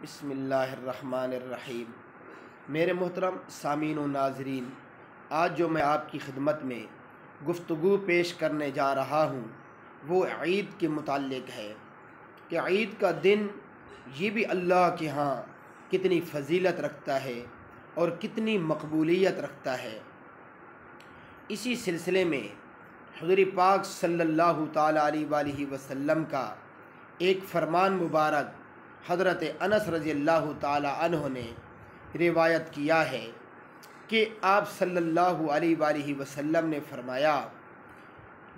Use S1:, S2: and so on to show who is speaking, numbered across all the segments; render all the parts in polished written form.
S1: بسم اللہ الرحمن الرحیم۔ میرے محترم سامعین و ناظرین، آج جو میں آپ کی خدمت میں گفتگو پیش کرنے جا رہا ہوں وہ عید کے متعلق ہے کہ عید کا دن یہ بھی اللہ کے ہاں کتنی فضیلت رکھتا ہے اور کتنی مقبولیت رکھتا ہے۔ اسی سلسلے میں حضور پاک صلی اللہ تعالیٰ علیہ وآلہ وسلم کا ایک فرمان مبارک حضرت انس رضی اللہ تعالیٰ عنہ نے روایت کیا ہے کہ آپ صلی اللہ علیہ وآلہ وسلم نے فرمایا،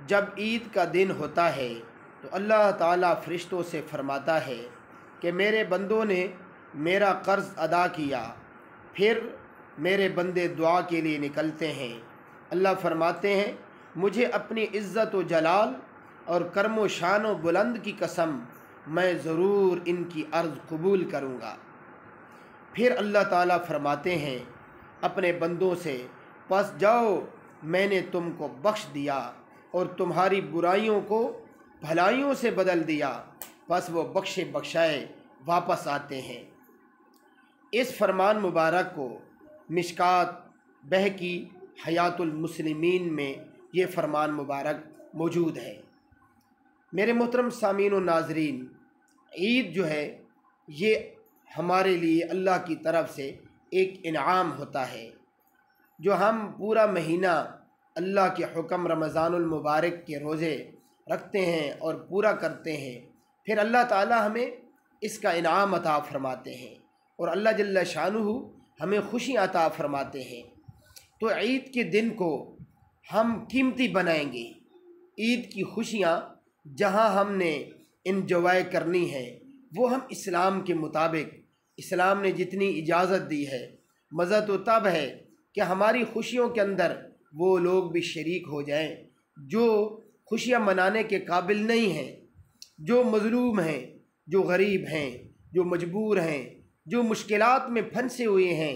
S1: جب عید کا دن ہوتا ہے تو اللہ تعالیٰ فرشتوں سے فرماتا ہے کہ میرے بندوں نے میرا قرض ادا کیا۔ پھر میرے بندے دعا کے لیے نکلتے ہیں۔ اللہ فرماتے ہیں، مجھے اپنی عزت و جلال اور کرم و شان و بلند کی قسم، میں ضرور ان کی عرض قبول کروں گا۔ پھر اللہ تعالیٰ فرماتے ہیں اپنے بندوں سے، پس جاؤ، میں نے تم کو بخش دیا اور تمہاری برائیوں کو بھلائیوں سے بدل دیا۔ پس وہ بخشے بخشائے واپس آتے ہیں۔ اس فرمان مبارک کو مشکات بہقی حیات المسلمین میں یہ فرمان مبارک موجود ہے۔ میرے محترم سامعین و ناظرین، عید جو ہے یہ ہمارے لیے اللہ کی طرف سے ایک انعام ہوتا ہے، جو ہم پورا مہینہ اللہ کے حکم رمضان المبارک کے روزے رکھتے ہیں اور پورا کرتے ہیں، پھر اللہ تعالی ہمیں اس کا انعام عطا فرماتے ہیں اور اللہ جل شانہ ہمیں خوشی عطا فرماتے ہیں۔ تو عید کے دن کو ہم قیمتی بنائیں گے۔ عید کی خوشیاں جہاں ہم نے انجوائے کرنی ہے وہ ہم اسلام کے مطابق، اسلام نے جتنی اجازت دی ہے، مزہ تو تب ہے کہ ہماری خوشیوں کے اندر وہ لوگ بھی شریک ہو جائیں جو خوشیاں منانے کے قابل نہیں ہیں، جو مظلوم ہیں، جو غریب ہیں، جو مجبور ہیں، جو مشکلات میں پھنسے ہوئے ہیں،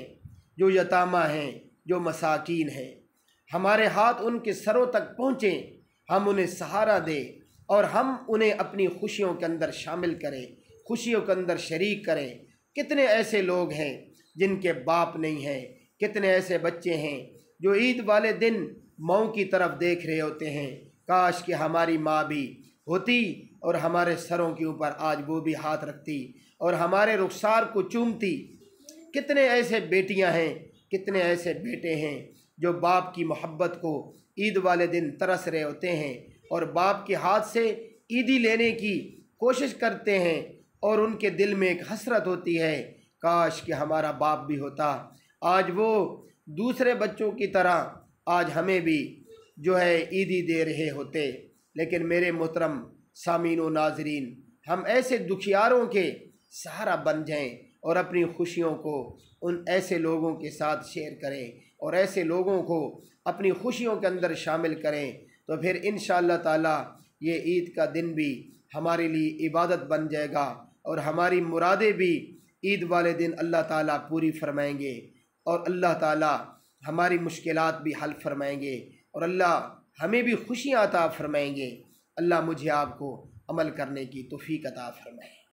S1: جو یتامى ہیں، جو مساکین ہیں۔ ہمارے ہاتھ ان کے سروں تک پہنچیں، ہم انہیں سہارا دیں اور ہم انہیں اپنی خوشیوں کے اندر شامل کریں، خوشیوں کے اندر شریک کریں۔ کتنے ایسے لوگ ہیں جن کے باپ نہیں ہیں، کتنے ایسے بچے ہیں جو عید والے دن ماؤں کی طرف دیکھ رہے ہوتے ہیں، کاش کہ ہماری ماں بھی ہوتی اور ہمارے سروں کے اوپر آج وہ بھی ہاتھ رکھتی اور ہمارے رخسار کو چومتی۔ کتنے ایسے بیٹیاں ہیں، کتنے ایسے بیٹے ہیں جو باپ کی محبت کو عید والے دن ترس رہے ہوتے ہیں اور باپ کے ہاتھ سے عیدی لینے کی کوشش کرتے ہیں اور ان کے دل میں ایک حسرت ہوتی ہے، کاش کہ ہمارا باپ بھی ہوتا، آج وہ دوسرے بچوں کی طرح آج ہمیں بھی جو ہے عیدی دے رہے ہوتے۔ لیکن میرے محترم سامعین و ناظرین، ہم ایسے دکھیاروں کے سہارا بن جائیں اور اپنی خوشیوں کو ان ایسے لوگوں کے ساتھ شیئر کریں اور ایسے لوگوں کو اپنی خوشیوں کے اندر شامل کریں، تو پھر انشاءاللہ تعالی یہ عید کا دن بھی ہمارے لیے عبادت بن جائے گا اور ہماری مرادیں بھی عید والے دن اللہ تعالیٰ پوری فرمائیں گے اور اللہ تعالیٰ ہماری مشکلات بھی حل فرمائیں گے اور اللہ ہمیں بھی خوشیاں عطا فرمائیں گے۔ اللہ مجھے آپ کو عمل کرنے کی توفیق عطا فرمائے۔